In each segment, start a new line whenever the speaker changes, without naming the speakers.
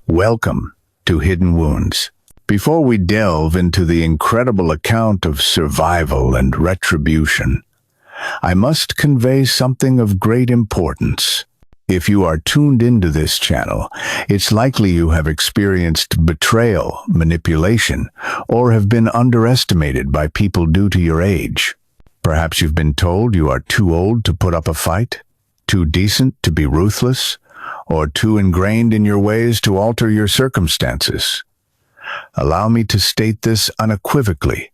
Welcome to Hidden Wounds. Before we delve into the incredible account of survival and retribution, I must convey something of great importance. If you are tuned into this channel, it's likely you have experienced betrayal, manipulation, or have been underestimated by people due to your age. Perhaps you've been told you are too old to put up a fight, too decent to be ruthless, or too ingrained in your ways to alter your circumstances. Allow me to state this unequivocally.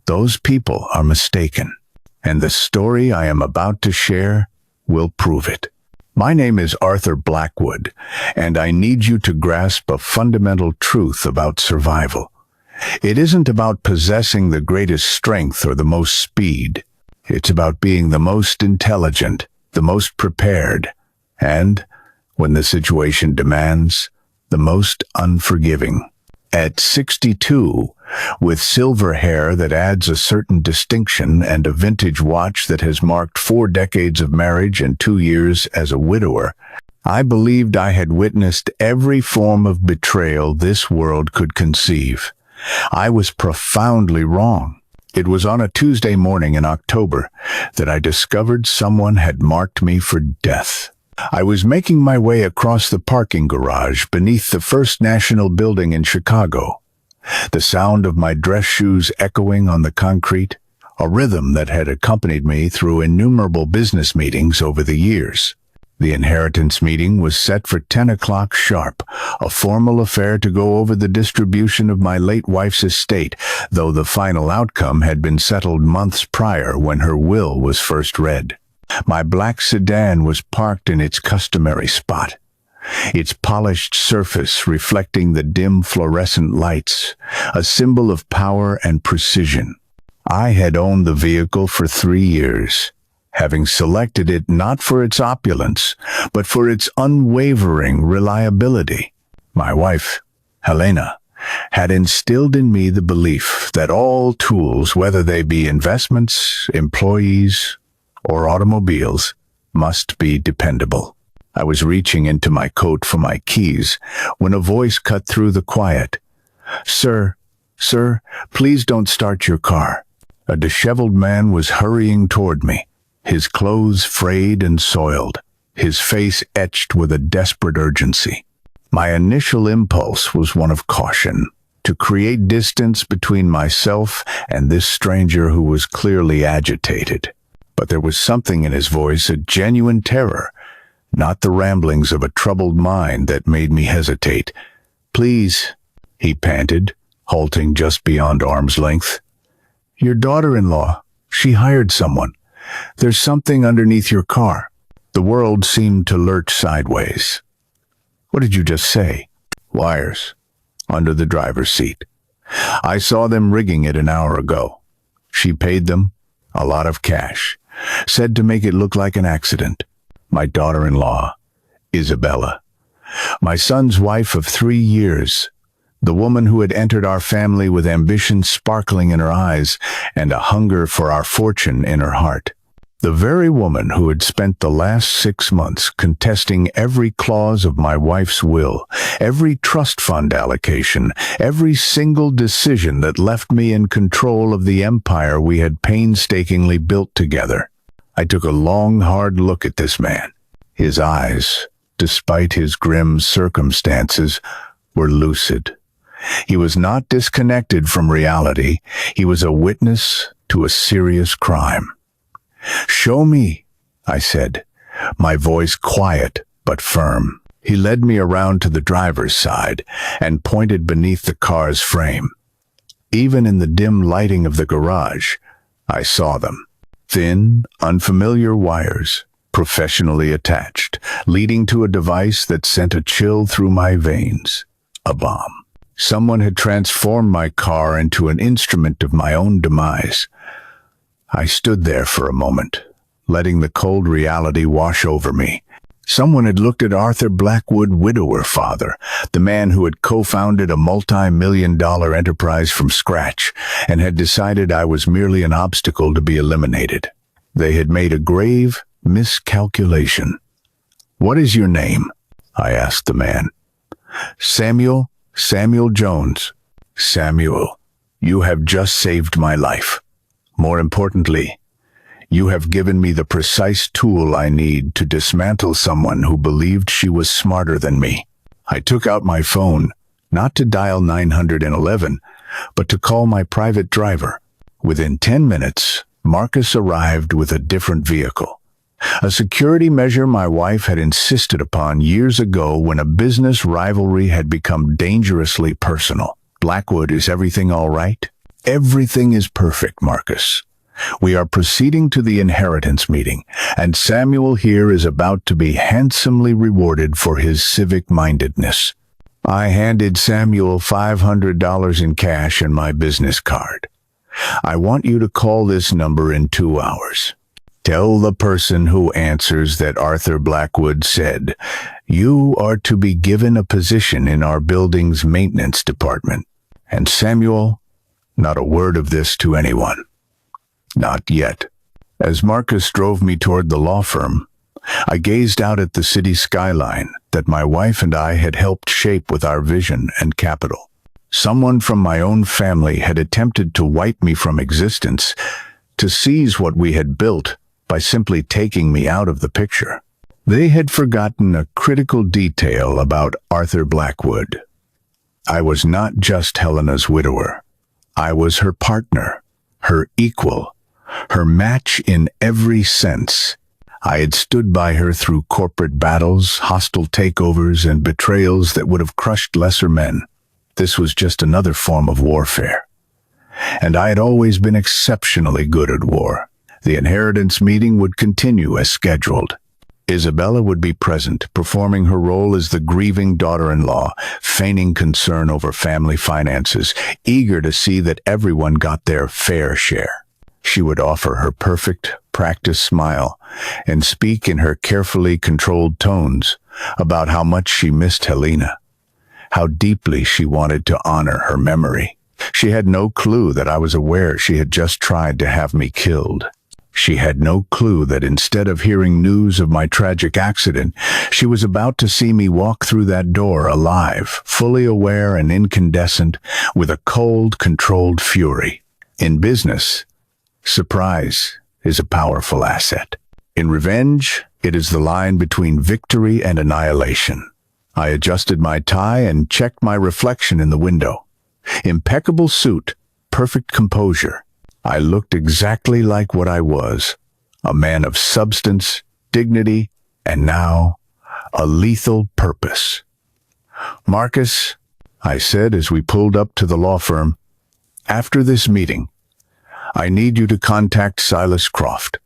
Those people are mistaken, and the story I am about to share will prove it. My name is Arthur Blackwood, and I need you to grasp a fundamental truth about survival. It isn't about possessing the greatest strength or the most speed. It's about being the most intelligent, the most prepared, and, when the situation demands, the most unforgiving. At 62, with silver hair that adds a certain distinction and a vintage watch that has marked 4 decades of marriage and 2 years as a widower, I believed I had witnessed every form of betrayal this world could conceive. I was profoundly wrong. It was on a Tuesday morning in October that I discovered someone had marked me for death. I was making my way across the parking garage beneath the First National Building in Chicago, the sound of my dress shoes echoing on the concrete, a rhythm that had accompanied me through innumerable business meetings over the years. The inheritance meeting was set for 10 o'clock sharp, a formal affair to go over the distribution of my late wife's estate, though the final outcome had been settled months prior when her will was first read. My black sedan was parked in its customary spot, its polished surface reflecting the dim fluorescent lights, a symbol of power and precision. I had owned the vehicle for 3 years, having selected it not for its opulence, but for its unwavering reliability. My wife, Helena, had instilled in me the belief that all tools, whether they be investments, employees, or automobiles, must be dependable. I was reaching into my coat for my keys when a voice cut through the quiet. Sir, please don't start your car." A disheveled man was hurrying toward me, his clothes frayed and soiled, his face etched with a desperate urgency. My initial impulse was one of caution, to create distance between myself and this stranger who was clearly agitated. But there was something in his voice, a genuine terror, not the ramblings of a troubled mind, that made me hesitate. "Please," he panted, halting just beyond arm's length. "Your daughter-in-law, she hired someone. There's something underneath your car." The world seemed to lurch sideways. "What did you just say?" "Wires. Under the driver's seat. I saw them rigging it an hour ago. She paid them, a lot of cash. Said to make it look like an accident. My daughter-in-law, Isabella. My son's wife of 3 years. The woman who had entered our family with ambition sparkling in her eyes and a hunger for our fortune in her heart. The very woman who had spent the last 6 months contesting every clause of my wife's will, every trust fund allocation, every single decision that left me in control of the empire we had painstakingly built together. I took a long, hard look at this man. His eyes, despite his grim circumstances, were lucid. He was not disconnected from reality. He was a witness to a serious crime. "Show me," I said, my voice quiet but firm. He led me around to the driver's side and pointed beneath the car's frame. Even in the dim lighting of the garage, I saw them. Thin, unfamiliar wires, professionally attached, leading to a device that sent a chill through my veins. A bomb. Someone had transformed my car into an instrument of my own demise. I stood there for a moment, letting the cold reality wash over me. Someone had looked at Arthur Blackwood, widower father, the man who had co-founded a multi-million-dollar enterprise from scratch, and had decided I was merely an obstacle to be eliminated. They had made a grave miscalculation. "What is your name?" I asked the man. Samuel Jones. Samuel, you have just saved my life. More importantly, you have given me the precise tool I need to dismantle someone who believed she was smarter than me. I took out my phone, not to dial 911, but to call my private driver. Within 10 minutes, Marcus arrived with a different vehicle. A security measure my wife had insisted upon years ago when a business rivalry had become dangerously personal. Blackwood, is everything all right? Everything is perfect, Marcus. We are proceeding to the inheritance meeting, and Samuel here is about to be handsomely rewarded for his civic-mindedness. I handed Samuel $500 in cash and my business card. I want you to call this number in 2 hours. Tell the person who answers that Arthur Blackwood said, "You are to be given a position in our building's maintenance department." And Samuel, not a word of this to anyone. Not yet. As Marcus drove me toward the law firm, I gazed out at the city skyline that my wife and I had helped shape with our vision and capital. Someone from my own family had attempted to wipe me from existence, to seize what we had built by simply taking me out of the picture. They had forgotten a critical detail about Arthur Blackwood. I was not just Helena's widower. I was her partner, her equal, her match in every sense. I had stood by her through corporate battles, hostile takeovers, and betrayals that would have crushed lesser men. This was just another form of warfare. And I had always been exceptionally good at war. The inheritance meeting would continue as scheduled. Isabella would be present, performing her role as the grieving daughter-in-law, feigning concern over family finances, eager to see that everyone got their fair share. She would offer her perfect, practiced smile and speak in her carefully controlled tones about how much she missed Helena, how deeply she wanted to honor her memory. She had no clue that I was aware she had just tried to have me killed. She had no clue that instead of hearing news of my tragic accident, she was about to see me walk through that door alive, fully aware and incandescent, with a cold, controlled fury. In business, surprise is a powerful asset. In revenge, it is the line between victory and annihilation. I adjusted my tie and checked my reflection in the window. Impeccable suit, perfect composure. I looked exactly like what I was, a man of substance, dignity, and now, a lethal purpose. "Marcus," I said as we pulled up to the law firm, "after this meeting, I need you to contact Silas Croft.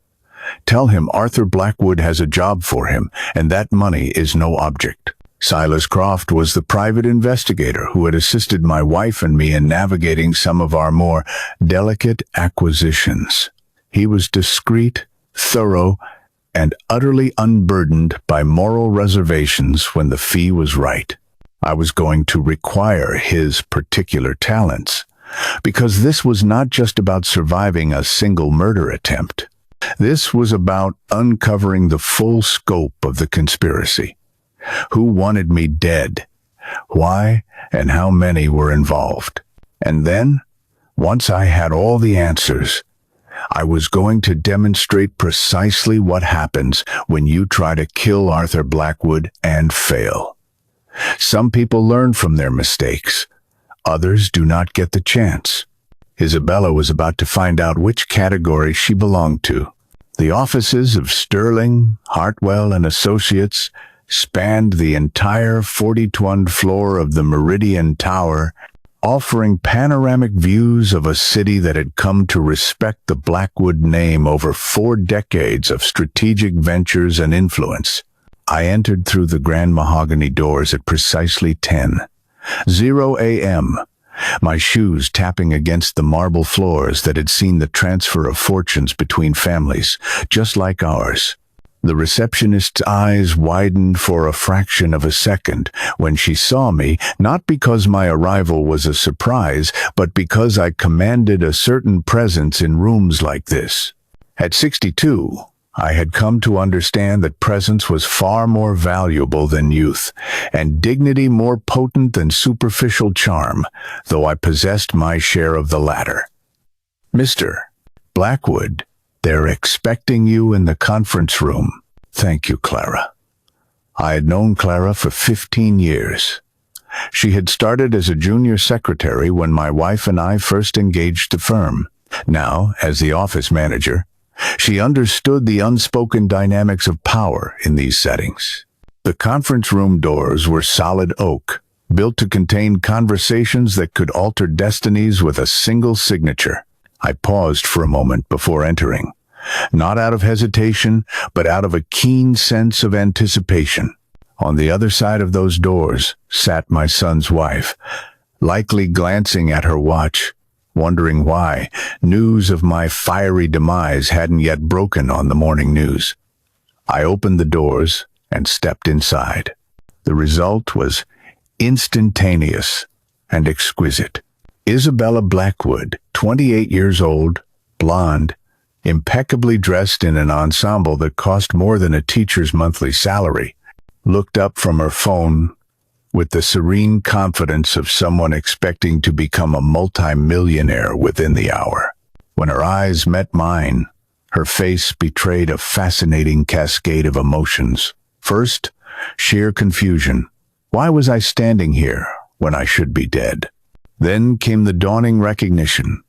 Tell him Arthur Blackwood has a job for him, and that money is no object." Silas Croft was the private investigator who had assisted my wife and me in navigating some of our more delicate acquisitions. He was discreet, thorough, and utterly unburdened by moral reservations when the fee was right. I was going to require his particular talents, because this was not just about surviving a single murder attempt. This was about uncovering the full scope of the conspiracy. Who wanted me dead? Why and how many were involved? And then, once I had all the answers, I was going to demonstrate precisely what happens when you try to kill Arthur Blackwood and fail. Some people learn from their mistakes. Others do not get the chance. Isabella was about to find out which category she belonged to. The offices of Sterling, Hartwell, and Associates spanned the entire 42nd floor of the Meridian Tower, offering panoramic views of a city that had come to respect the Blackwood name over 4 decades of strategic ventures and influence. I entered through the grand mahogany doors at precisely 10:00 a.m., my shoes tapping against the marble floors that had seen the transfer of fortunes between families, just like ours. The receptionist's eyes widened for a fraction of a second when she saw me, not because my arrival was a surprise, but because I commanded a certain presence in rooms like this. At 62, I had come to understand that presence was far more valuable than youth, and dignity more potent than superficial charm, though I possessed my share of the latter. "Mr. Blackwood, they're expecting you in the conference room." "Thank you, Clara." I had known Clara for 15 years. She had started as a junior secretary when my wife and I first engaged the firm. Now, as the office manager, she understood the unspoken dynamics of power in these settings. The conference room doors were solid oak, built to contain conversations that could alter destinies with a single signature. I paused for a moment before entering, not out of hesitation, but out of a keen sense of anticipation. On the other side of those doors sat my son's wife, likely glancing at her watch, wondering why news of my fiery demise hadn't yet broken on the morning news. I opened the doors and stepped inside. The result was instantaneous and exquisite. Isabella Blackwood, 28 years old, blonde, impeccably dressed in an ensemble that cost more than a teacher's monthly salary, looked up from her phone with the serene confidence of someone expecting to become a multi-millionaire within the hour. When her eyes met mine, her face betrayed a fascinating cascade of emotions. First, sheer confusion. Why was I standing here when I should be dead? Then came the dawning recognition,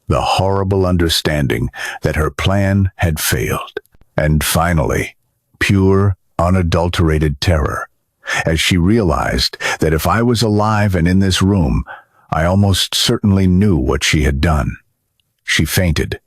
the horrible understanding that her plan had failed. And finally, pure, unadulterated terror, as she realized that if I was alive and in this room, I almost certainly knew what she had done. She fainted.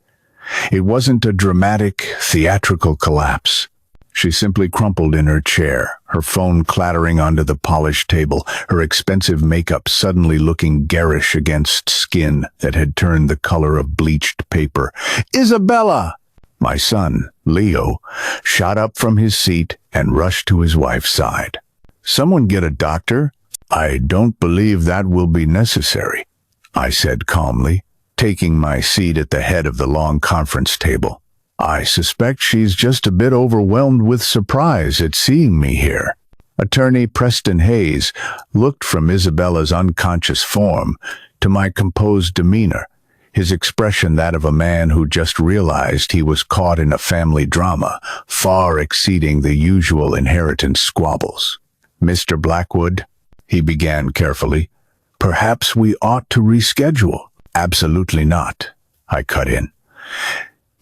It wasn't a dramatic, theatrical collapse. She simply crumpled in her chair, her phone clattering onto the polished table, her expensive makeup suddenly looking garish against skin that had turned the color of bleached paper. "Isabella!" My son, Leo, shot up from his seat and rushed to his wife's side. "Someone get a doctor?" "I don't believe that will be necessary," I said calmly, taking my seat at the head of the long conference table. "I suspect she's just a bit overwhelmed with surprise at seeing me here." Attorney Preston Hayes looked from Isabella's unconscious form to my composed demeanor, his expression that of a man who just realized he was caught in a family drama, far exceeding the usual inheritance squabbles. "Mr. Blackwood," he began carefully, "perhaps we ought to reschedule." "Absolutely not," I cut in.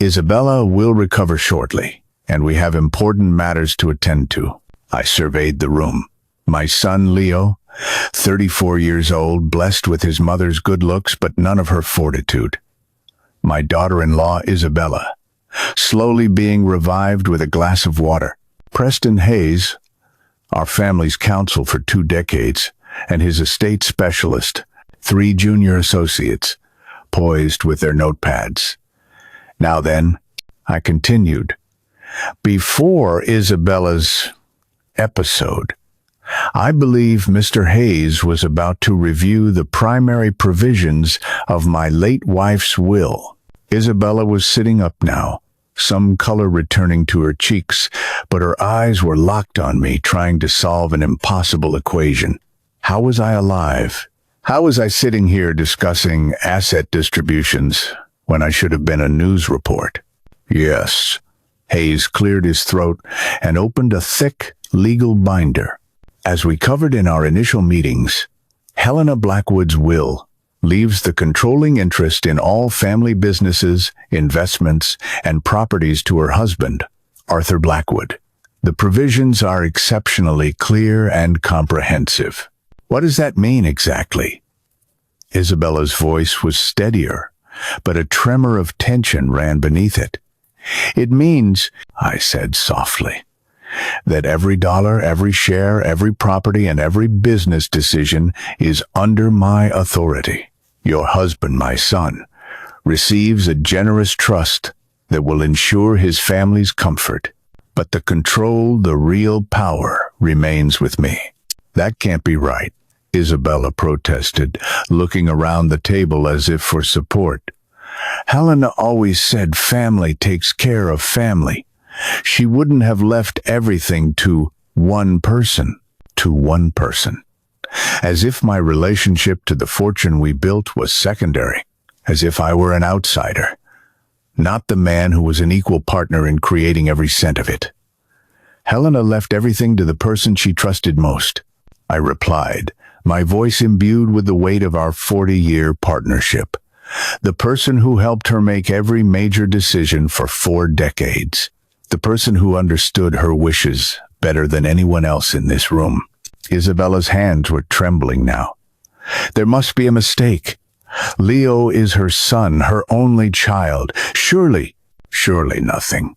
"Isabella will recover shortly, and we have important matters to attend to." I surveyed the room. My son Leo, 34 years old, blessed with his mother's good looks but none of her fortitude. My daughter-in-law Isabella, slowly being revived with a glass of water. Preston Hayes, our family's counsel for 2 decades, and his estate specialist, 3 junior associates, poised with their notepads. "Now then," I continued, "before Isabella's episode, I believe Mr. Hayes was about to review the primary provisions of my late wife's will." Isabella was sitting up now, some color returning to her cheeks, but her eyes were locked on me, trying to solve an impossible equation. How was I alive? How was I sitting here discussing asset distributions when I should have been a news report? "Yes." Hayes cleared his throat and opened a thick legal binder. "As we covered in our initial meetings, Helena Blackwood's will leaves the controlling interest in all family businesses, investments, and properties to her husband, Arthur Blackwood. The provisions are exceptionally clear and comprehensive." "What does that mean exactly?" Isabella's voice was steadier, but a tremor of tension ran beneath it. "It means," I said softly, "that every dollar, every share, every property, and every business decision is under my authority. Your husband, my son, receives a generous trust that will ensure his family's comfort, but the control, the real power, remains with me." "That can't be right," Isabella protested, looking around the table as if for support. "Helena always said family takes care of family. She wouldn't have left everything to one person, as if my relationship to the fortune we built was secondary, as if I were an outsider, not the man who was an equal partner in creating every cent of it. Helena left everything to the person she trusted most, I replied, my voice imbued with the weight of our 40-year partnership. The person who helped her make every major decision for 4 decades. The person who understood her wishes better than anyone else in this room. Isabella's hands were trembling now. There must be a mistake. Leo is her son, her only child. Surely nothing.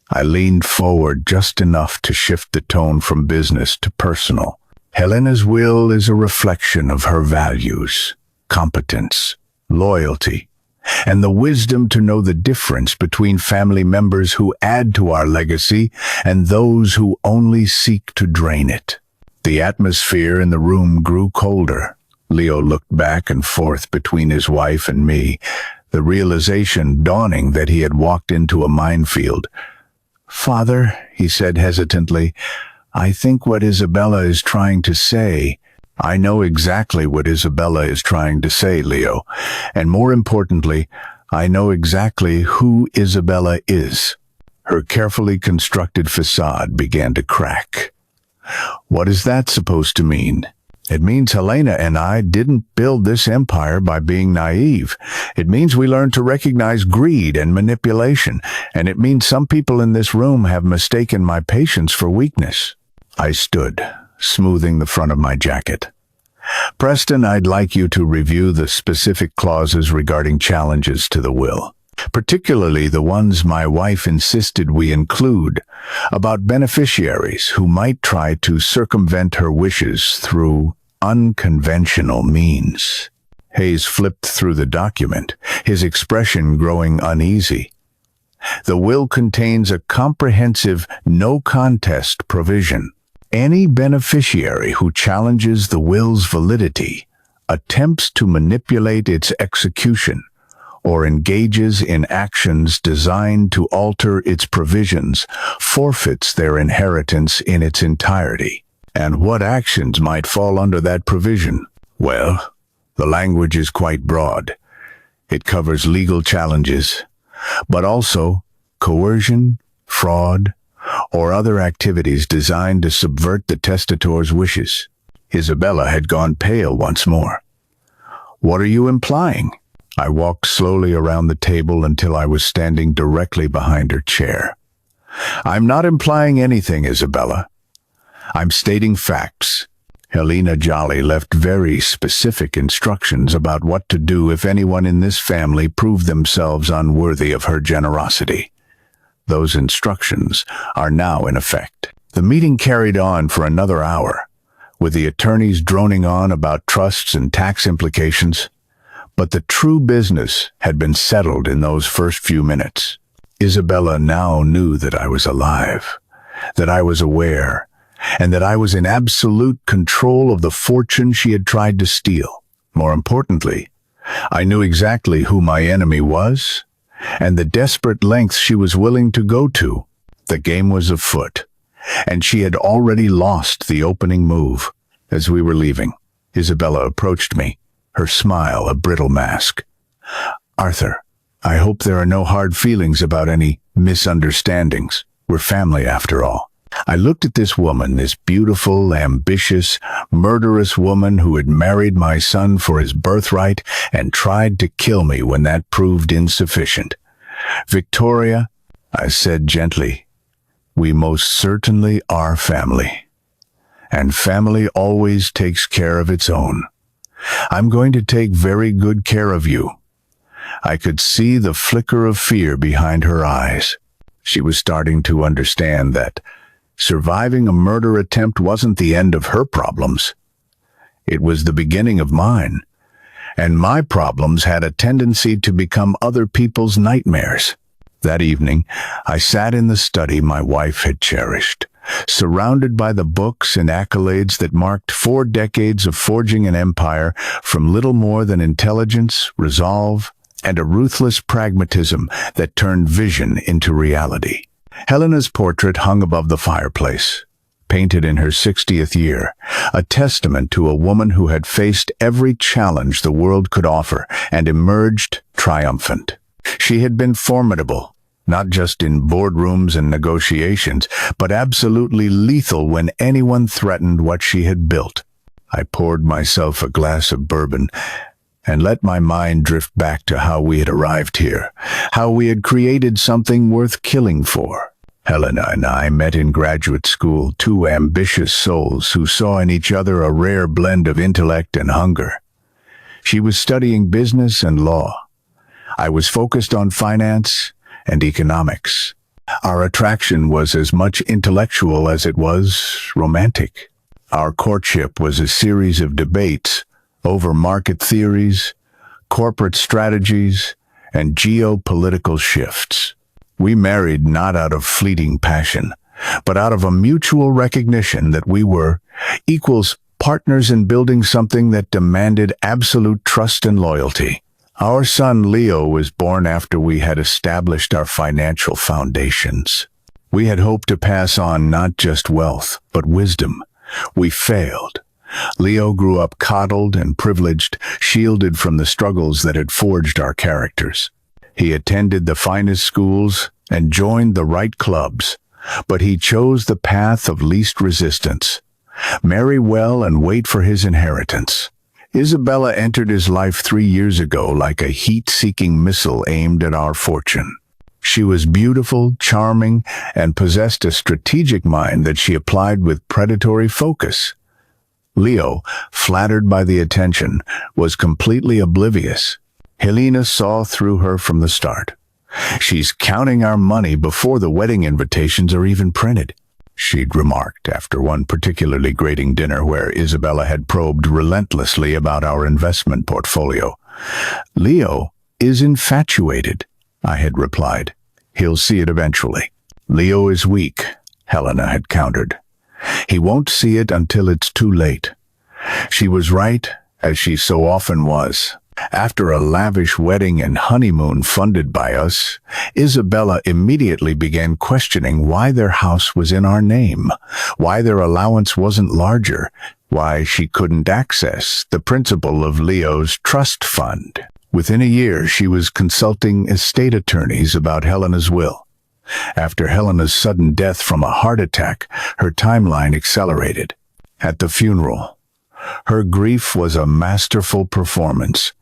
I leaned forward just enough to shift the tone from business to personal. Helena's will is a reflection of her values, competence, loyalty, and the wisdom to know the difference between family members who add to our legacy and those who only seek to drain it. The atmosphere in the room grew colder. Leo looked back and forth between his wife and me, the realization dawning that he had walked into a minefield. "Father," he said hesitantly, "I think what Isabella is trying to say—" "I know exactly what Isabella is trying to say, Leo, and more importantly, I know exactly who Isabella is." Her carefully constructed facade began to crack. "What is that supposed to mean?" "It means Helena and I didn't build this empire by being naive. It means we learned to recognize greed and manipulation, and it means some people in this room have mistaken my patience for weakness." I stood, smoothing the front of my jacket. "Preston, I'd like you to review the specific clauses regarding challenges to the will, particularly the ones my wife insisted we include, about beneficiaries who might try to circumvent her wishes through unconventional means." Hayes flipped through the document, his expression growing uneasy. "The will contains a comprehensive no-contest provision. Any beneficiary who challenges the will's validity, attempts to manipulate its execution, or engages in actions designed to alter its provisions, forfeits their inheritance in its entirety." And what actions might fall under that provision? Well, the language is quite broad. It covers legal challenges, but also coercion, fraud, or other activities designed to subvert the testator's wishes. Isabella had gone pale once more. "What are you implying?" I walked slowly around the table until I was standing directly behind her chair. "I'm not implying anything, Isabella. I'm stating facts. Helena Jolly left very specific instructions about what to do if anyone in this family proved themselves unworthy of her generosity. Those instructions are now in effect." The meeting carried on for another hour, with the attorneys droning on about trusts and tax implications. But the true business had been settled in those first few minutes. Isabella now knew that I was alive, that I was aware, and that I was in absolute control of the fortune she had tried to steal. More importantly, I knew exactly who my enemy was, and the desperate lengths she was willing to go to. The game was afoot, and she had already lost the opening move. As we were leaving, Isabella approached me, her smile a brittle mask. "Arthur, I hope there are no hard feelings about any misunderstandings. We're family after all." I looked at this woman, this beautiful, ambitious, murderous woman who had married my son for his birthright and tried to kill me when that proved insufficient. "Victoria," I said gently, "we most certainly are family. And family always takes care of its own. I'm going to take very good care of you." I could see the flicker of fear behind her eyes. She was starting to understand that surviving a murder attempt wasn't the end of her problems. It was the beginning of mine. And my problems had a tendency to become other people's nightmares. That evening, I sat in the study my wife had cherished, surrounded by the books and accolades that marked 4 decades of forging an empire from little more than intelligence, resolve, and a ruthless pragmatism that turned vision into reality. Helena's portrait hung above the fireplace, painted in her 60th year, a testament to a woman who had faced every challenge the world could offer and emerged triumphant. She had been formidable, not just in boardrooms and negotiations, but absolutely lethal when anyone threatened what she had built. I poured myself a glass of bourbon and let my mind drift back to how we had arrived here, how we had created something worth killing for. Helena and I met in graduate school, two ambitious souls who saw in each other a rare blend of intellect and hunger. She was studying business and law. I was focused on finance and economics. Our attraction was as much intellectual as it was romantic. Our courtship was a series of debates over market theories, corporate strategies, and geopolitical shifts. We married not out of fleeting passion, but out of a mutual recognition that we were equals partners in building something that demanded absolute trust and loyalty. Our son Leo was born after we had established our financial foundations. We had hoped to pass on not just wealth, but wisdom. We failed. Leo grew up coddled and privileged, shielded from the struggles that had forged our characters. He attended the finest schools and joined the right clubs, but he chose the path of least resistance. Marry well and wait for his inheritance. Isabella entered his life 3 years ago like a heat-seeking missile aimed at our fortune. She was beautiful, charming, and possessed a strategic mind that she applied with predatory focus. Leo, flattered by the attention, was completely oblivious. Helena saw through her from the start. "She's counting our money before the wedding invitations are even printed," she'd remarked after one particularly grating dinner where Isabella had probed relentlessly about our investment portfolio. "Leo is infatuated," I had replied. "He'll see it eventually." "Leo is weak," Helena had countered. "He won't see it until it's too late." She was right, as she so often was. After a lavish wedding and honeymoon funded by us, Isabella immediately began questioning why their house was in our name, why their allowance wasn't larger, why she couldn't access the principal of Leo's trust fund. Within a year, she was consulting estate attorneys about Helena's will. After Helena's sudden death from a heart attack, her timeline accelerated. At the funeral, her grief was a masterful performance,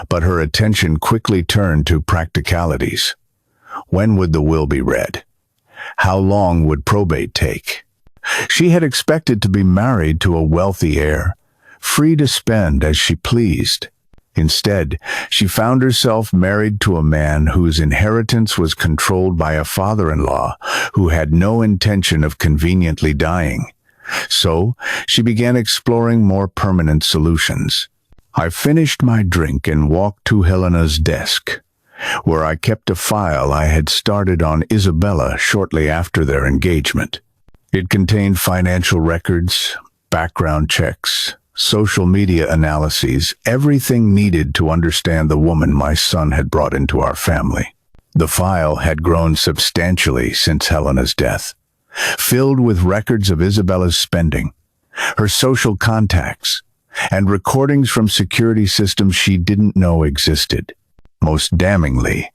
but her attention quickly turned to practicalities. When would the will be read? How long would probate take? She had expected to be married to a wealthy heir, free to spend as she pleased. Instead, she found herself married to a man whose inheritance was controlled by a father-in-law who had no intention of conveniently dying. So, she began exploring more permanent solutions. I finished my drink and walked to Helena's desk, where I kept a file I had started on Isabella shortly after their engagement. It contained financial records, background checks, social media analyses, everything needed to understand the woman my son had brought into our family. The file had grown substantially since Helena's death, filled with records of Isabella's spending, her social contacts, and recordings from security systems she didn't know existed. Most damningly,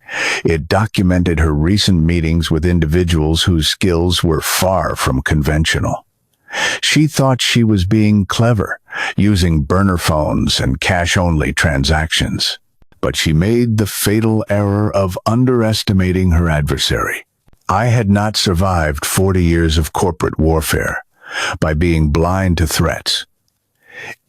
it documented her recent meetings with individuals whose skills were far from conventional. She thought she was being clever, using burner phones and cash-only transactions. But she made the fatal error of underestimating her adversary. I had not survived 40 years of corporate warfare by being blind to threats.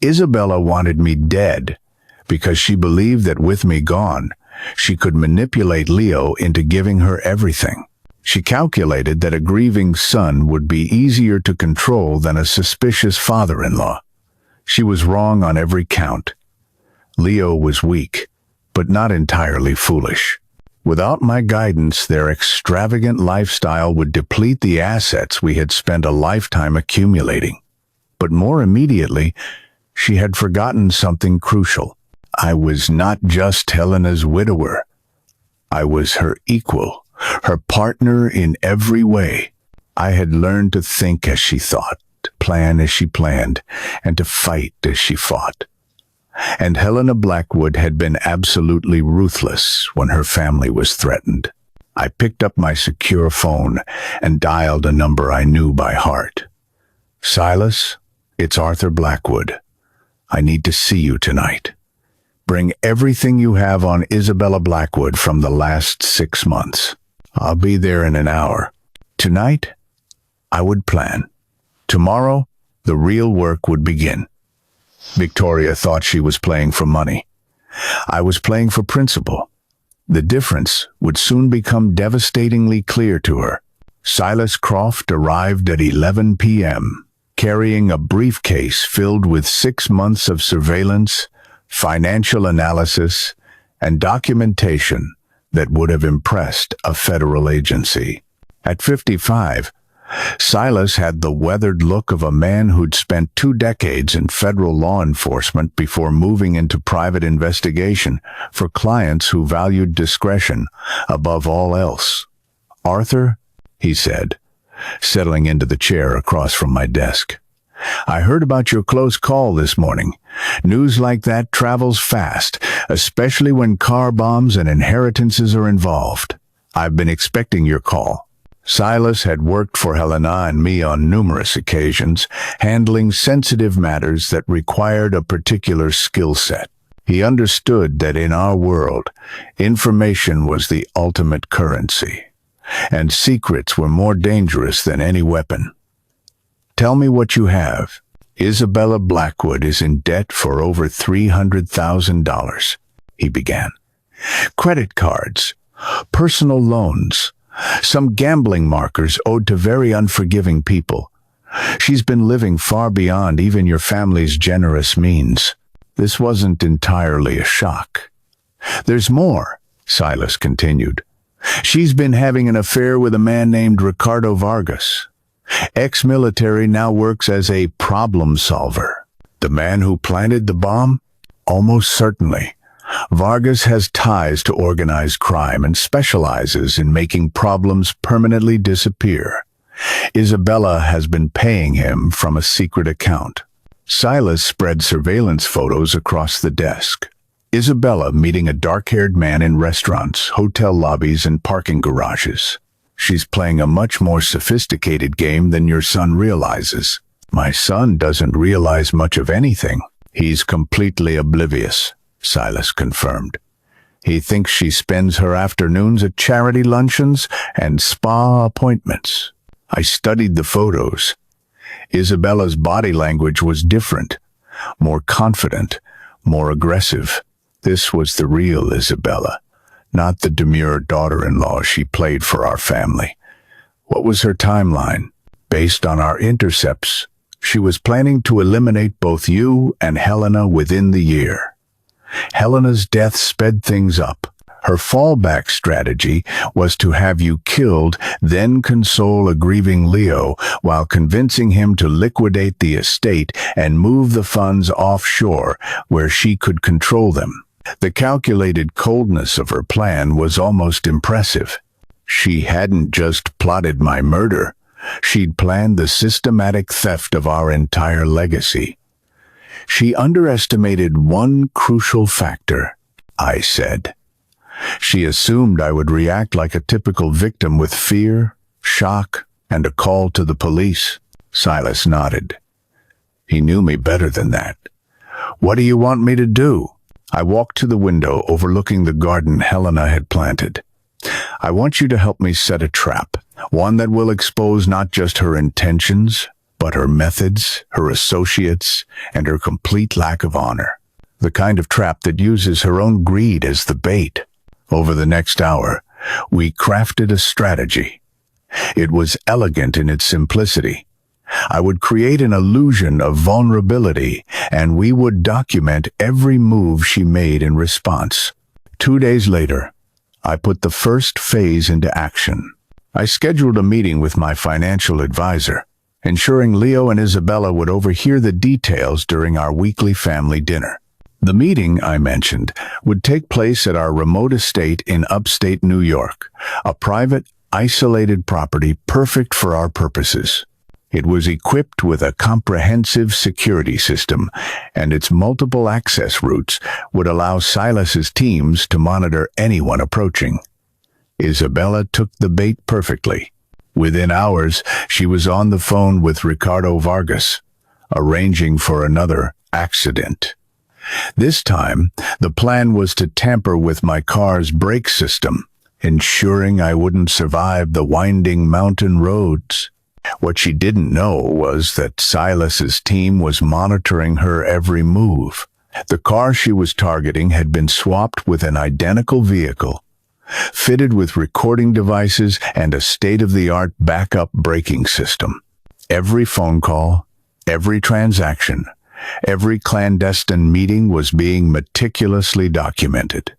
Isabella wanted me dead because she believed that with me gone, she could manipulate Leo into giving her everything. She calculated that a grieving son would be easier to control than a suspicious father-in-law. She was wrong on every count. Leo was weak, but not entirely foolish. Without my guidance, their extravagant lifestyle would deplete the assets we had spent a lifetime accumulating. But more immediately, she had forgotten something crucial. I was not just Helena's widower. I was her equal, her partner in every way. I had learned to think as she thought, to plan as she planned, and to fight as she fought. And Helena Blackwood had been absolutely ruthless when her family was threatened. I picked up my secure phone and dialed a number I knew by heart. "Silas, it's Arthur Blackwood. I need to see you tonight. Bring everything you have on Isabella Blackwood from the last 6 months. I'll be there in an hour." Tonight, I would plan. Tomorrow, the real work would begin. Victoria thought she was playing for money. I was playing for principle. The difference would soon become devastatingly clear to her. Silas Croft arrived at 11 p.m., carrying a briefcase filled with 6 months of surveillance, financial analysis, and documentation that would have impressed a federal agency. At 55, Silas had the weathered look of a man who'd spent 2 decades in federal law enforcement before moving into private investigation for clients who valued discretion above all else. "Arthur," he said, settling into the chair across from my desk, "I heard about your close call this morning. News like that travels fast, especially when car bombs and inheritances are involved. I've been expecting your call." Silas had worked for Helena and me on numerous occasions, handling sensitive matters that required a particular skill set. He understood that in our world, information was the ultimate currency, and secrets were more dangerous than any weapon. "Tell me what you have." "Isabella Blackwood is in debt for over $300,000, he began. "Credit cards, personal loans, some gambling markers owed to very unforgiving people. She's been living far beyond even your family's generous means." This wasn't entirely a shock. "There's more," Silas continued. "She's been having an affair with a man named Ricardo Vargas. Ex-military, now works as a problem solver." "The man who planted the bomb?" "Almost certainly. Vargas has ties to organized crime and specializes in making problems permanently disappear. Isabella has been paying him from a secret account." Silas spread surveillance photos across the desk. Isabella meeting a dark-haired man in restaurants, hotel lobbies, and parking garages. "She's playing a much more sophisticated game than your son realizes." "My son doesn't realize much of anything." "He's completely oblivious," Silas confirmed. "He thinks she spends her afternoons at charity luncheons and spa appointments." I studied the photos. Isabella's body language was different, more confident, more aggressive. This was the real Isabella, not the demure daughter-in-law she played for our family. What was her timeline? Based on our intercepts, she was planning to eliminate both you and Helena within the year. Helena's death sped things up. Her fallback strategy was to have you killed, then console a grieving Leo while convincing him to liquidate the estate and move the funds offshore where she could control them. The calculated coldness of her plan was almost impressive. She hadn't just plotted my murder. She'd planned the systematic theft of our entire legacy. She underestimated one crucial factor, I said. She assumed I would react like a typical victim with fear, shock, and a call to the police. Silas nodded. He knew me better than that. "What do you want me to do?" I walked to the window overlooking the garden Helena had planted. "I want you to help me set a trap, one that will expose not just her intentions, but her methods, her associates, and her complete lack of honor. The kind of trap that uses her own greed as the bait." Over the next hour, we crafted a strategy. It was elegant in its simplicity. I would create an illusion of vulnerability, and we would document every move she made in response. 2 days later, I put the first phase into action. I scheduled a meeting with my financial advisor, ensuring Leo and Isabella would overhear the details during our weekly family dinner. The meeting, I mentioned, would take place at our remote estate in upstate New York, a private, isolated property perfect for our purposes. It was equipped with a comprehensive security system, and its multiple access routes would allow Silas's teams to monitor anyone approaching. Isabella took the bait perfectly. Within hours, she was on the phone with Ricardo Vargas, arranging for another accident. This time, the plan was to tamper with my car's brake system, ensuring I wouldn't survive the winding mountain roads. What she didn't know was that Silas's team was monitoring her every move. The car she was targeting had been swapped with an identical vehicle, fitted with recording devices and a state-of-the-art backup braking system. Every phone call, every transaction, every clandestine meeting was being meticulously documented.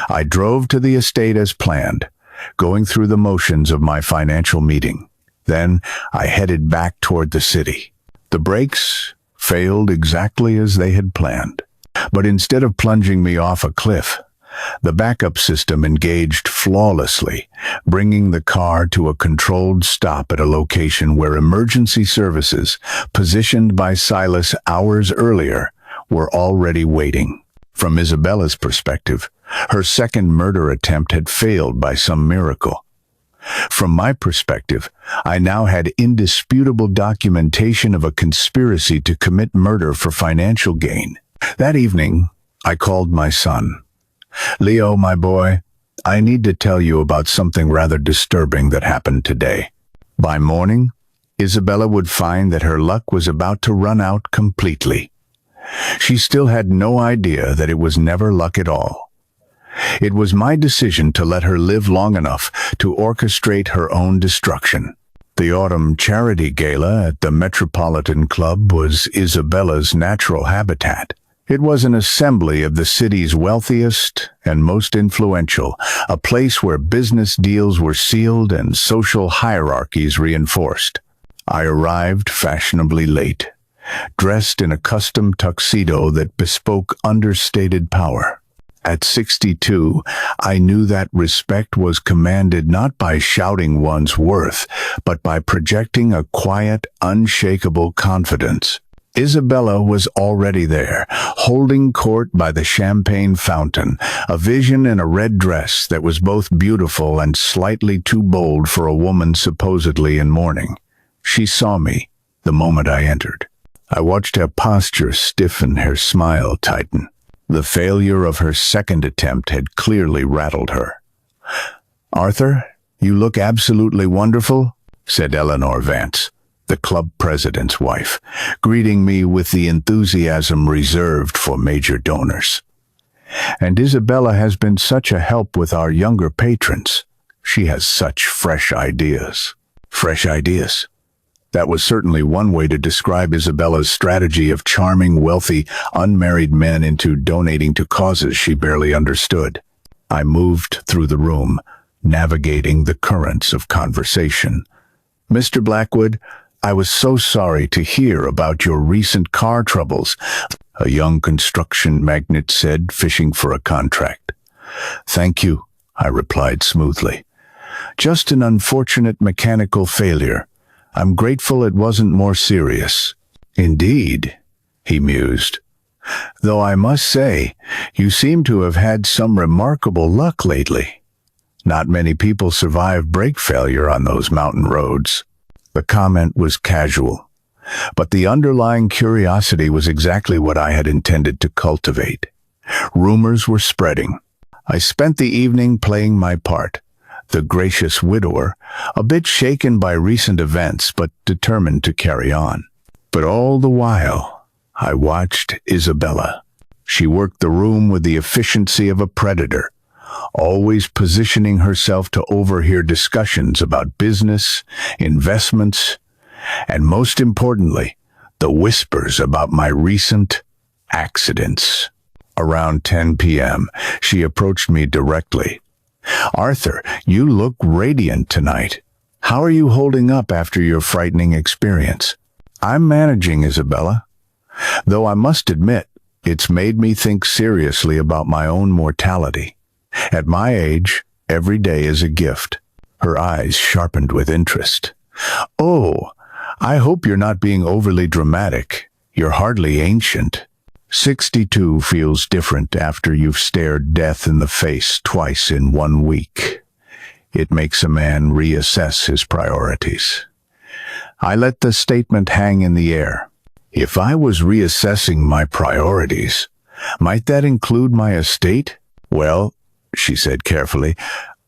I drove to the estate as planned, going through the motions of my financial meeting. Then I headed back toward the city. The brakes failed exactly as they had planned. But instead of plunging me off a cliff, the backup system engaged flawlessly, bringing the car to a controlled stop at a location where emergency services, positioned by Silas hours earlier, were already waiting. From Isabella's perspective, her second murder attempt had failed by some miracle. From my perspective, I now had indisputable documentation of a conspiracy to commit murder for financial gain. That evening, I called my son. "Leo, my boy, I need to tell you about something rather disturbing that happened today." By morning, Isabella would find that her luck was about to run out completely. She still had no idea that it was never luck at all. It was my decision to let her live long enough to orchestrate her own destruction. The autumn charity gala at the Metropolitan Club was Isabella's natural habitat. It was an assembly of the city's wealthiest and most influential, a place where business deals were sealed and social hierarchies reinforced. I arrived fashionably late, dressed in a custom tuxedo that bespoke understated power. At 62, I knew that respect was commanded not by shouting one's worth, but by projecting a quiet, unshakable confidence. Isabella was already there, holding court by the champagne fountain, a vision in a red dress that was both beautiful and slightly too bold for a woman supposedly in mourning. She saw me the moment I entered. I watched her posture stiffen, her smile tighten. The failure of her second attempt had clearly rattled her. "Arthur, you look absolutely wonderful," said Eleanor Vance, the club president's wife, greeting me with the enthusiasm reserved for major donors. "And Isabella has been such a help with our younger patrons. She has such fresh ideas." Fresh ideas. That was certainly one way to describe Isabella's strategy of charming, wealthy, unmarried men into donating to causes she barely understood. I moved through the room, navigating the currents of conversation. "Mr. Blackwood, I was so sorry to hear about your recent car troubles," a young construction magnate said, fishing for a contract. "Thank you," I replied smoothly. "Just an unfortunate mechanical failure. I'm grateful it wasn't more serious." "Indeed," he mused. "Though I must say, you seem to have had some remarkable luck lately. Not many people survive brake failure on those mountain roads." The comment was casual, but the underlying curiosity was exactly what I had intended to cultivate. Rumors were spreading. I spent the evening playing my part, the gracious widower, a bit shaken by recent events but determined to carry on. But all the while, I watched Isabella. She worked the room with the efficiency of a predator, always positioning herself to overhear discussions about business, investments, and most importantly, the whispers about my recent accidents. Around 10 p.m., she approached me directly. "Arthur, you look radiant tonight. How are you holding up after your frightening experience?" "I'm managing, Isabella. Though I must admit, It's made me think seriously about my own mortality. At my age, every day is a gift." Her eyes sharpened with interest. "Oh, I hope you're not being overly dramatic. You're hardly ancient. 62 feels different after you've stared death in the face twice in 1 week. It makes a man reassess his priorities." I let the statement hang in the air. If I was reassessing my priorities, might that include my estate? "Well," she said carefully,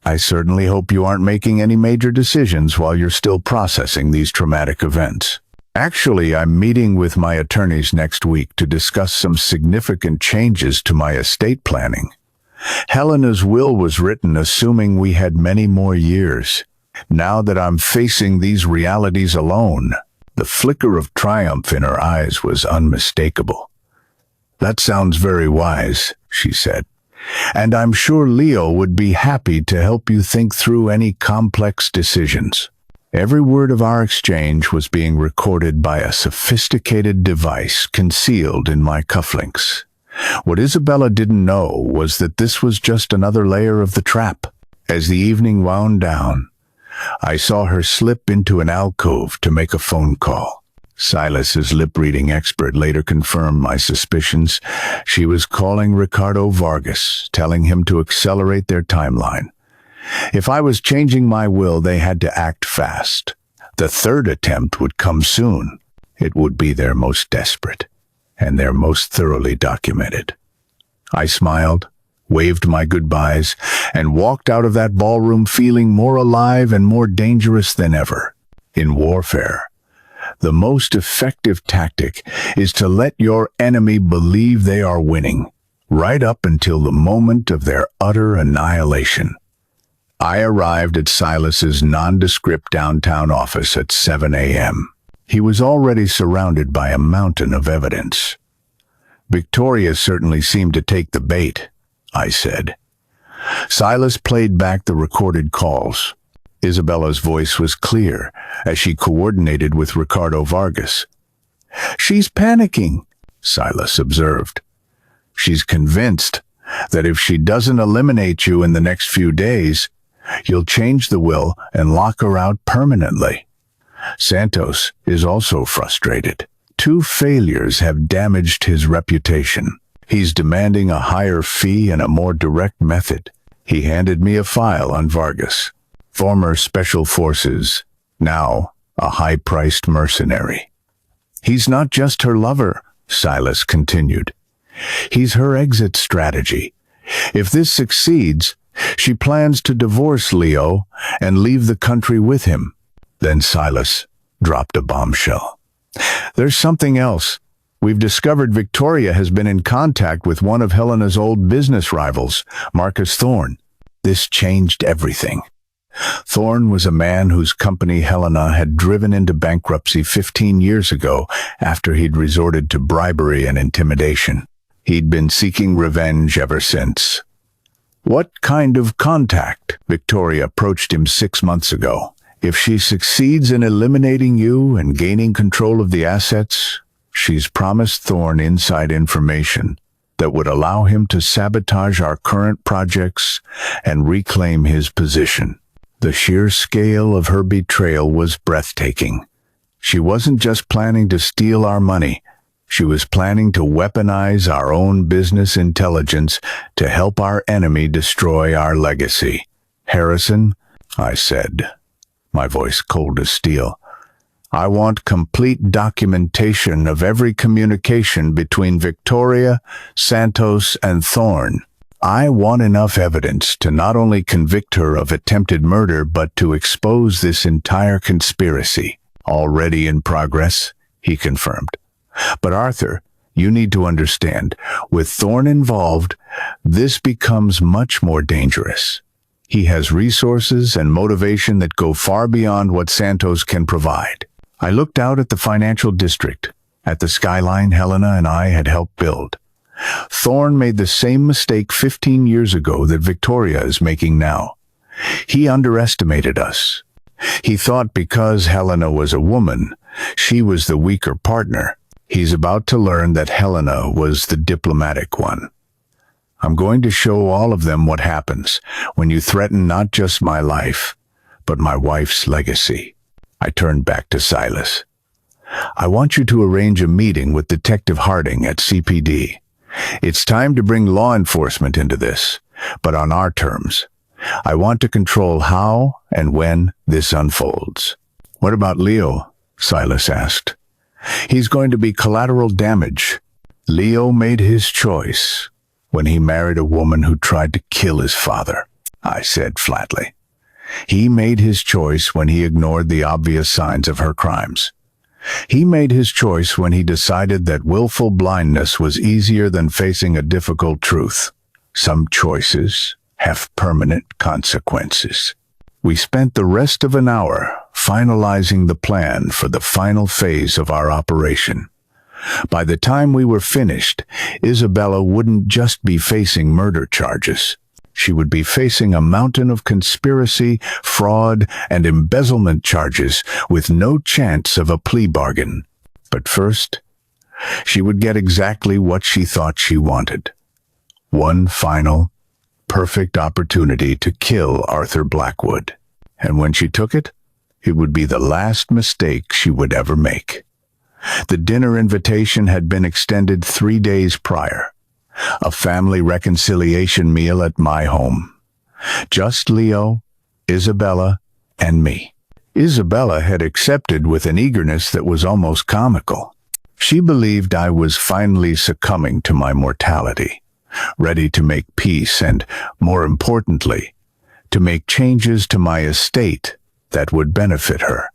"I certainly hope you aren't making any major decisions while you're still processing these traumatic events." "Actually, I'm meeting with my attorneys next week to discuss some significant changes to my estate planning. Helena's will was written assuming we had many more years. Now that I'm facing these realities alone," the flicker of triumph in her eyes was unmistakable. "That sounds very wise," she said, "and I'm sure Leo would be happy to help you think through any complex decisions." Every word of our exchange was being recorded by a sophisticated device concealed in my cufflinks. What Isabella didn't know was that this was just another layer of the trap. As the evening wound down, I saw her slip into an alcove to make a phone call. Silas's lip-reading expert later confirmed my suspicions. She was calling Ricardo Vargas, telling him to accelerate their timeline. If I was changing my will, they had to act fast. The third attempt would come soon. It would be their most desperate, and their most thoroughly documented. I smiled, waved my goodbyes, and walked out of that ballroom feeling more alive and more dangerous than ever. In warfare, the most effective tactic is to let your enemy believe they are winning, right up until the moment of their utter annihilation. I arrived at Silas's nondescript downtown office at 7 a.m. He was already surrounded by a mountain of evidence. "Victoria certainly seemed to take the bait," I said. Silas played back the recorded calls. Isabella's voice was clear as she coordinated with Ricardo Vargas. "She's panicking," Silas observed. "She's convinced that if she doesn't eliminate you in the next few days, you'll change the will and lock her out permanently." Santos is also frustrated. 2 failures have damaged his reputation. He's demanding a higher fee and a more direct method. He handed me a file on Vargas, former Special Forces, now a high-priced mercenary. "He's not just her lover," Silas continued. "He's her exit strategy. If this succeeds, she plans to divorce Leo and leave the country with him." Then Silas dropped a bombshell. "There's something else. We've discovered Victoria has been in contact with one of Helena's old business rivals, Marcus Thorne. This changed everything. Thorne was a man whose company Helena had driven into bankruptcy 15 years ago after he'd resorted to bribery and intimidation. He'd been seeking revenge ever since. "What kind of contact?" Victoria approached him 6 months ago. "If she succeeds in eliminating you and gaining control of the assets, she's promised Thorne inside information that would allow him to sabotage our current projects and reclaim his position." The sheer scale of her betrayal was breathtaking. She wasn't just planning to steal our money. She was planning to weaponize our own business intelligence to help our enemy destroy our legacy. "Harrison," I said, my voice cold as steel, "I want complete documentation of every communication between Victoria, Santos, and Thorne. I want enough evidence to not only convict her of attempted murder, but to expose this entire conspiracy." "Already in progress," he confirmed. "But Arthur, you need to understand, with Thorne involved, this becomes much more dangerous. He has resources and motivation that go far beyond what Santos can provide." I looked out at the financial district, at the skyline Helena and I had helped build. Thorne made the same mistake 15 years ago that Victoria is making now. He underestimated us. He thought because Helena was a woman, she was the weaker partner. He's about to learn that Helena was the diplomatic one. I'm going to show all of them what happens when you threaten not just my life, but my wife's legacy. I turned back to Silas. I want you to arrange a meeting with Detective Harding at CPD. It's time to bring law enforcement into this, but on our terms. I want to control how and when this unfolds. What about Leo? Silas asked. He's going to be collateral damage. Leo made his choice when he married a woman who tried to kill his father, I said flatly. He made his choice when he ignored the obvious signs of her crimes. He made his choice when he decided that willful blindness was easier than facing a difficult truth. Some choices have permanent consequences. We spent the rest of an hour finalizing the plan for the final phase of our operation. By the time we were finished, Isabella wouldn't just be facing murder charges. She would be facing a mountain of conspiracy, fraud, and embezzlement charges with no chance of a plea bargain. But first, she would get exactly what she thought she wanted. One final, perfect opportunity to kill Arthur Blackwood. And when she took it, it would be the last mistake she would ever make. The dinner invitation had been extended 3 days prior. A family reconciliation meal at my home. Just Leo, Isabella, and me. Isabella had accepted with an eagerness that was almost comical. She believed I was finally succumbing to my mortality, ready to make peace and, more importantly, to make changes to my estate that would benefit her.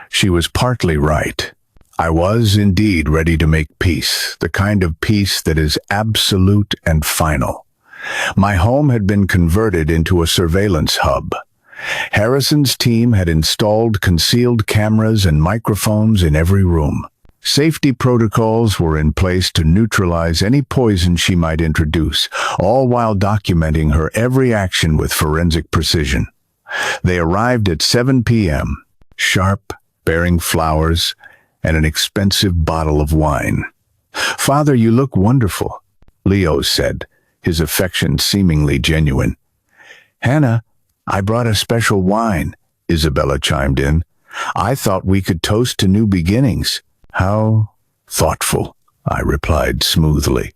She was partly right. I was indeed ready to make peace, the kind of peace that is absolute and final. My home had been converted into a surveillance hub. Harrison's team had installed concealed cameras and microphones in every room. Safety protocols were in place to neutralize any poison she might introduce, all while documenting her every action with forensic precision. They arrived at 7 p.m., sharp, bearing flowers, and an expensive bottle of wine. "Father, you look wonderful," Leo said, his affection seemingly genuine. "Hannah, I brought a special wine," Isabella chimed in. "I thought we could toast to new beginnings." "How thoughtful," I replied smoothly.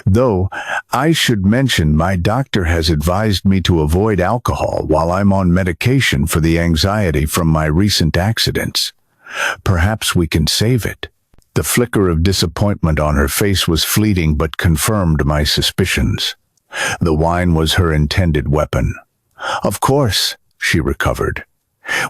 "Though, I should mention my doctor has advised me to avoid alcohol while I'm on medication for the anxiety from my recent accidents. Perhaps we can save it." The flicker of disappointment on her face was fleeting but confirmed my suspicions. The wine was her intended weapon. "Of course," she recovered.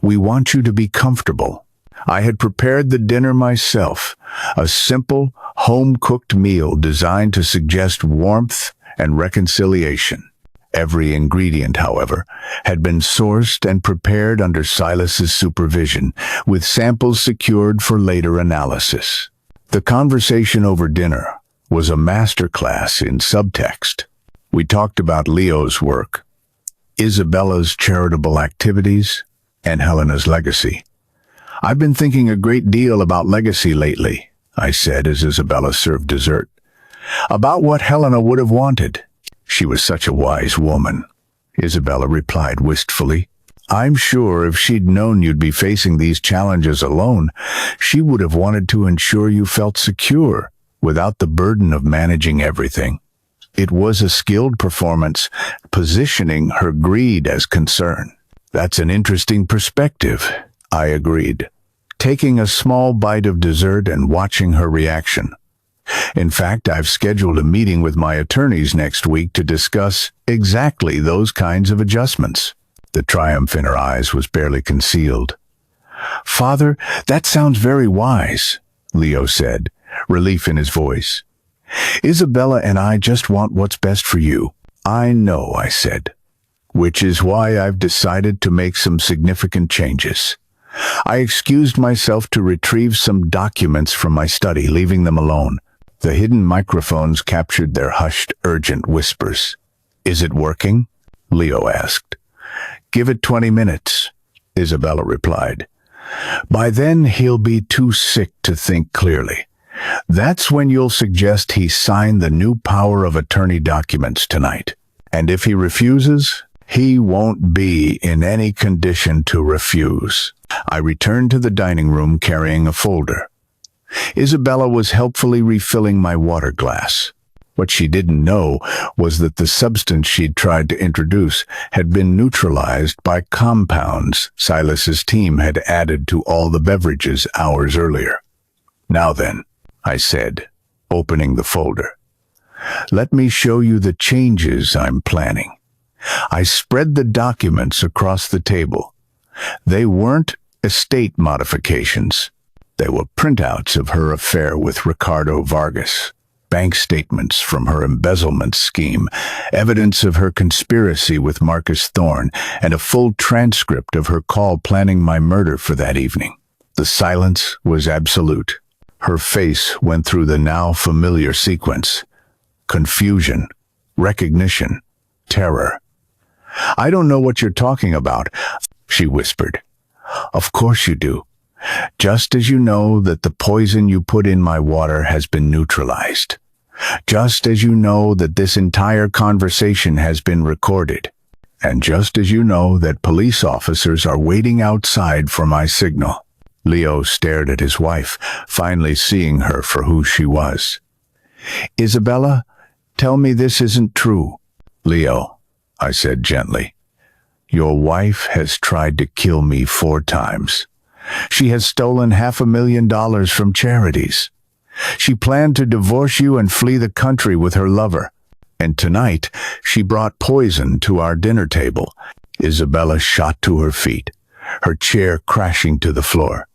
"We want you to be comfortable. I had prepared the dinner myself, a simple, home-cooked meal designed to suggest warmth and reconciliation. Every ingredient, however, had been sourced and prepared under Silas's supervision, with samples secured for later analysis. The conversation over dinner was a masterclass in subtext. We talked about Leo's work, Isabella's charitable activities, and Helena's legacy. "I've been thinking a great deal about legacy lately," I said as Isabella served dessert. "About what Helena would have wanted." "She was such a wise woman," Isabella replied wistfully. "I'm sure if she'd known you'd be facing these challenges alone, she would have wanted to ensure you felt secure, without the burden of managing everything. It was a skilled performance, positioning her greed as concern." "That's an interesting perspective," I agreed, taking a small bite of dessert and watching her reaction. "In fact, I've scheduled a meeting with my attorneys next week to discuss exactly those kinds of adjustments." The triumph in her eyes was barely concealed. "Father, that sounds very wise," Leo said, relief in his voice. "Isabella and I just want what's best for you." "I know," I said, "which is why I've decided to make some significant changes." I excused myself to retrieve some documents from my study, leaving them alone. The hidden microphones captured their hushed, urgent whispers. "Is it working?" Leo asked. "Give it 20 minutes," Isabella replied. "By then he'll be too sick to think clearly. That's when you'll suggest he sign the new power of attorney documents tonight. And if he refuses, he won't be in any condition to refuse. I returned to the dining room carrying a folder. Isabella was helpfully refilling my water glass. What she didn't know was that the substance she'd tried to introduce had been neutralized by compounds Silas's team had added to all the beverages hours earlier. "Now then," I said, opening the folder. "Let me show you the changes I'm planning." I spread the documents across the table. They weren't estate modifications. They were printouts of her affair with Ricardo Vargas, bank statements from her embezzlement scheme, evidence of her conspiracy with Marcus Thorne, and a full transcript of her call planning my murder for that evening. The silence was absolute. Her face went through the now familiar sequence: confusion, recognition, terror. "I don't know what you're talking about," she whispered. "Of course you do. Just as you know that the poison you put in my water has been neutralized. Just as you know that this entire conversation has been recorded. And just as you know that police officers are waiting outside for my signal." Leo stared at his wife, finally seeing her for who she was. "Isabella, tell me this isn't true." "Leo," I said gently, "your wife has tried to kill me 4 times. She has stolen $500,000 from charities. She planned to divorce you and flee the country with her lover. And tonight, she brought poison to our dinner table." Isabella shot to her feet, her chair crashing to the floor.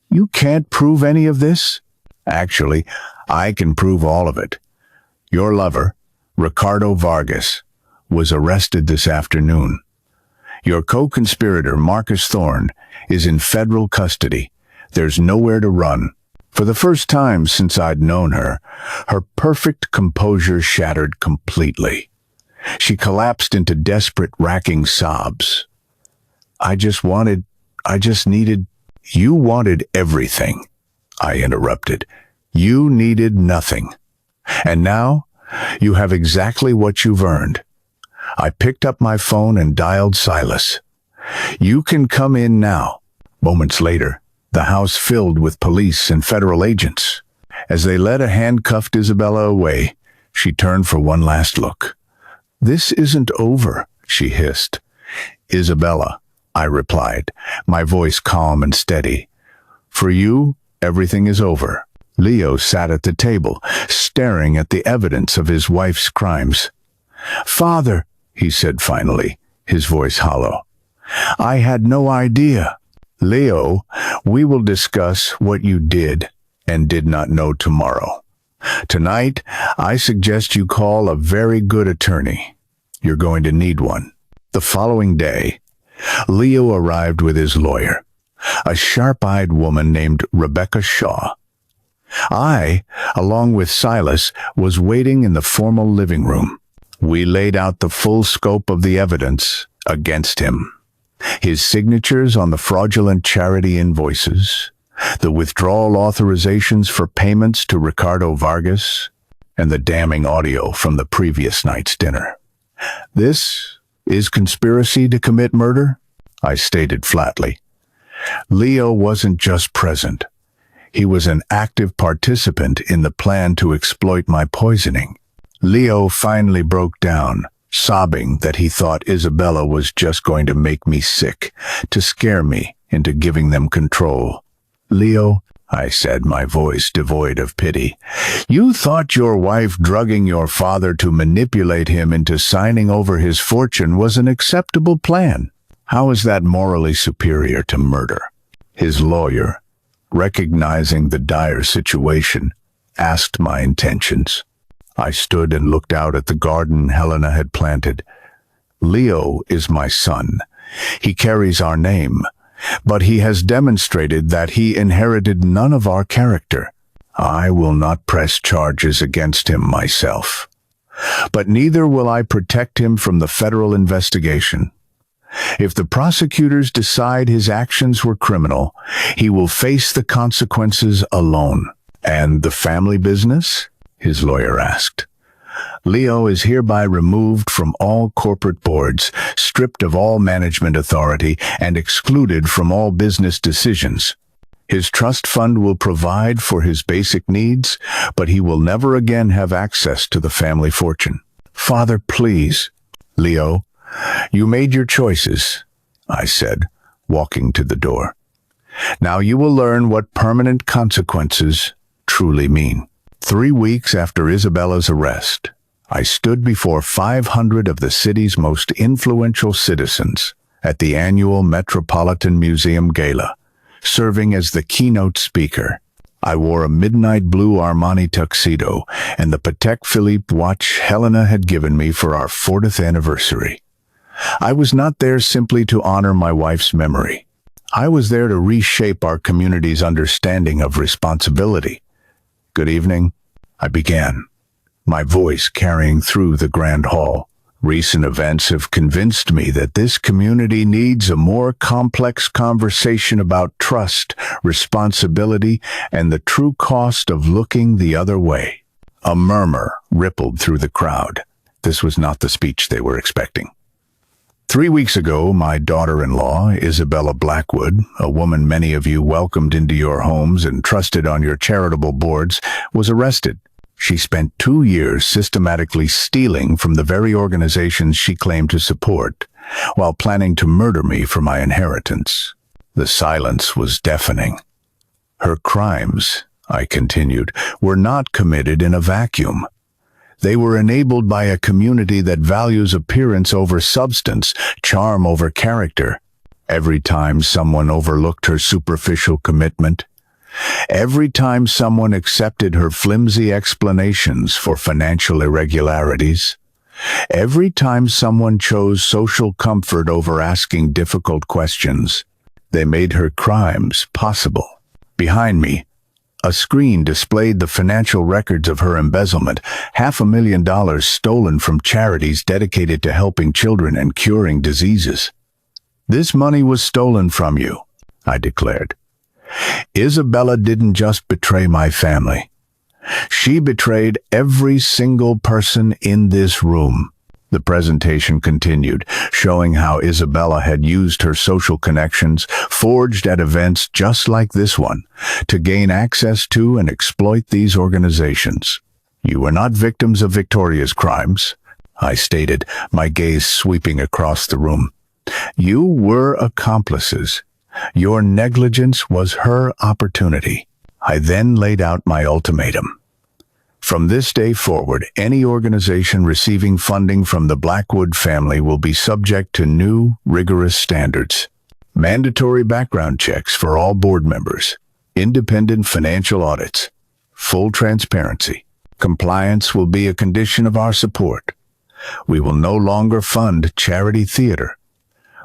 "You can't prove any of this?" "Actually, I can prove all of it. Your lover, Ricardo Vargas, was arrested this afternoon. Your co-conspirator, Marcus Thorne, is in federal custody. There's nowhere to run." For the first time since I'd known her, her perfect composure shattered completely. She collapsed into desperate, racking sobs. I just needed... "You wanted everything," I interrupted. "You needed nothing. And now, you have exactly what you've earned." I picked up my phone and dialed Silas. "You can come in now." Moments later, the house filled with police and federal agents. As they led a handcuffed Isabella away, she turned for one last look. "This isn't over," she hissed. "Isabella," I replied, my voice calm and steady. "For you, everything is over." Leo sat at the table, staring at the evidence of his wife's crimes. "Father," he said finally, his voice hollow, "I had no idea." "Leo, we will discuss what you did and did not know tomorrow. Tonight, I suggest you call a very good attorney. You're going to need one." The following day, Leo arrived with his lawyer, a sharp-eyed woman named Rebecca Shaw. I, along with Silas, was waiting in the formal living room. We laid out the full scope of the evidence against him. His signatures on the fraudulent charity invoices, the withdrawal authorizations for payments to Ricardo Vargas, and the damning audio from the previous night's dinner. "This is conspiracy to commit murder," I stated flatly. Leo wasn't just present. He was an active participant in the plan to exploit my poisoning. Leo finally broke down, sobbing that he thought Isabella was just going to make me sick, to scare me into giving them control. "Leo," I said, my voice devoid of pity, "you thought your wife drugging your father to manipulate him into signing over his fortune was an acceptable plan. How is that morally superior to murder?" His lawyer, recognizing the dire situation, asked my intentions. I stood and looked out at the garden Helena had planted. "Leo is my son. He carries our name, but he has demonstrated that he inherited none of our character. I will not press charges against him myself. But neither will I protect him from the federal investigation. If the prosecutors decide his actions were criminal, he will face the consequences alone." And the family business? His lawyer asked. Leo is hereby removed from all corporate boards, stripped of all management authority, and excluded from all business decisions. His trust fund will provide for his basic needs, but he will never again have access to the family fortune. Father, please. Leo, you made your choices, I said, walking to the door. Now you will learn what permanent consequences truly mean. 3 weeks after Isabella's arrest, I stood before 500 of the city's most influential citizens at the annual Metropolitan Museum Gala, serving as the keynote speaker. I wore a midnight blue Armani tuxedo and the Patek Philippe watch Helena had given me for our 40th anniversary. I was not there simply to honor my wife's memory. I was there to reshape our community's understanding of responsibility. Good evening, I began, my voice carrying through the grand hall. Recent events have convinced me that this community needs a more complex conversation about trust, responsibility, and the true cost of looking the other way. A murmur rippled through the crowd. This was not the speech they were expecting. 3 weeks ago, my daughter-in-law, Isabella Blackwood, a woman many of you welcomed into your homes and trusted on your charitable boards, was arrested. She spent 2 years systematically stealing from the very organizations she claimed to support, while planning to murder me for my inheritance. The silence was deafening. Her crimes, I continued, were not committed in a vacuum. They were enabled by a community that values appearance over substance, charm over character. Every time someone overlooked her superficial commitment, every time someone accepted her flimsy explanations for financial irregularities, every time someone chose social comfort over asking difficult questions, they made her crimes possible. Behind me, a screen displayed the financial records of her embezzlement, $500,000 stolen from charities dedicated to helping children and curing diseases. This money was stolen from you, I declared. Isabella didn't just betray my family. She betrayed every single person in this room. The presentation continued, showing how Isabella had used her social connections, forged at events just like this one, to gain access to and exploit these organizations. You were not victims of Victoria's crimes, I stated, my gaze sweeping across the room. You were accomplices. Your negligence was her opportunity. I then laid out my ultimatum. From this day forward, any organization receiving funding from the Blackwood family will be subject to new, rigorous standards. Mandatory background checks for all board members, independent financial audits, full transparency. Compliance will be a condition of our support. We will no longer fund charity theater.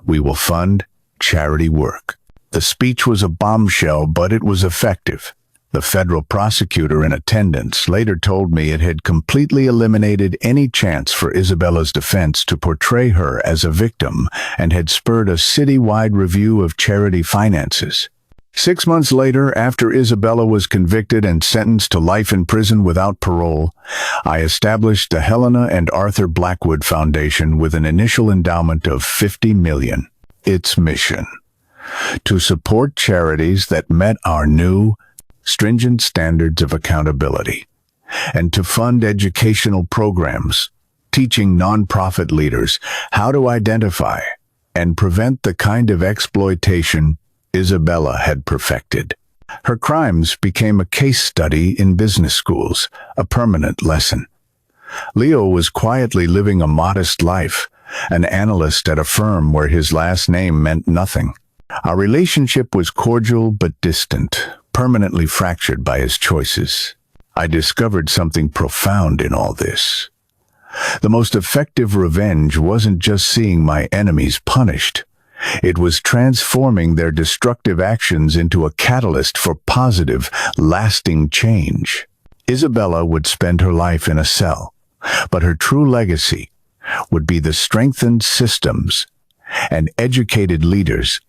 We will fund charity work. The speech was a bombshell, but it was effective. The federal prosecutor in attendance later told me it had completely eliminated any chance for Isabella's defense to portray her as a victim and had spurred a citywide review of charity finances. 6 months later, after Isabella was convicted and sentenced to life in prison without parole, I established the Helena and Arthur Blackwood Foundation with an initial endowment of $50 million. Its mission: to support charities that met our new, stringent standards of accountability, and to fund educational programs, teaching nonprofit leaders how to identify and prevent the kind of exploitation Isabella had perfected. Her crimes became a case study in business schools, a permanent lesson. Leo was quietly living a modest life, an analyst at a firm where his last name meant nothing. Our relationship was cordial but distant, permanently fractured by his choices. I discovered something profound in all this. The most effective revenge wasn't just seeing my enemies punished. It was transforming their destructive actions into a catalyst for positive, lasting change. Isabella would spend her life in a cell, but her true legacy would be the strengthened systems and educated leaders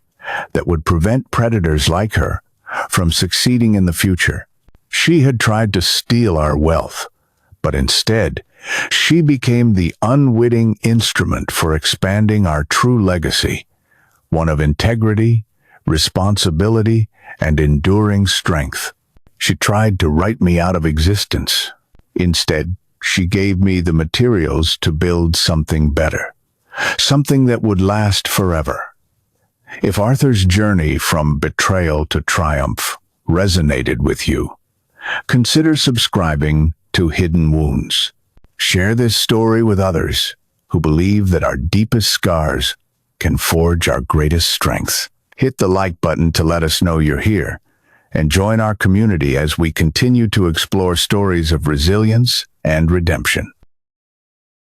that would prevent predators like her from succeeding in the future. She had tried to steal our wealth, but instead, she became the unwitting instrument for expanding our true legacy, one of integrity, responsibility, and enduring strength. She tried to write me out of existence. Instead, she gave me the materials to build something better, something that would last forever. If Arthur's journey from betrayal to triumph resonated with you, consider subscribing to Hidden Wounds. Share this story with others who believe that our deepest scars can forge our greatest strengths. Hit the like button to let us know you're here, and join our community as we continue to explore stories of resilience and redemption.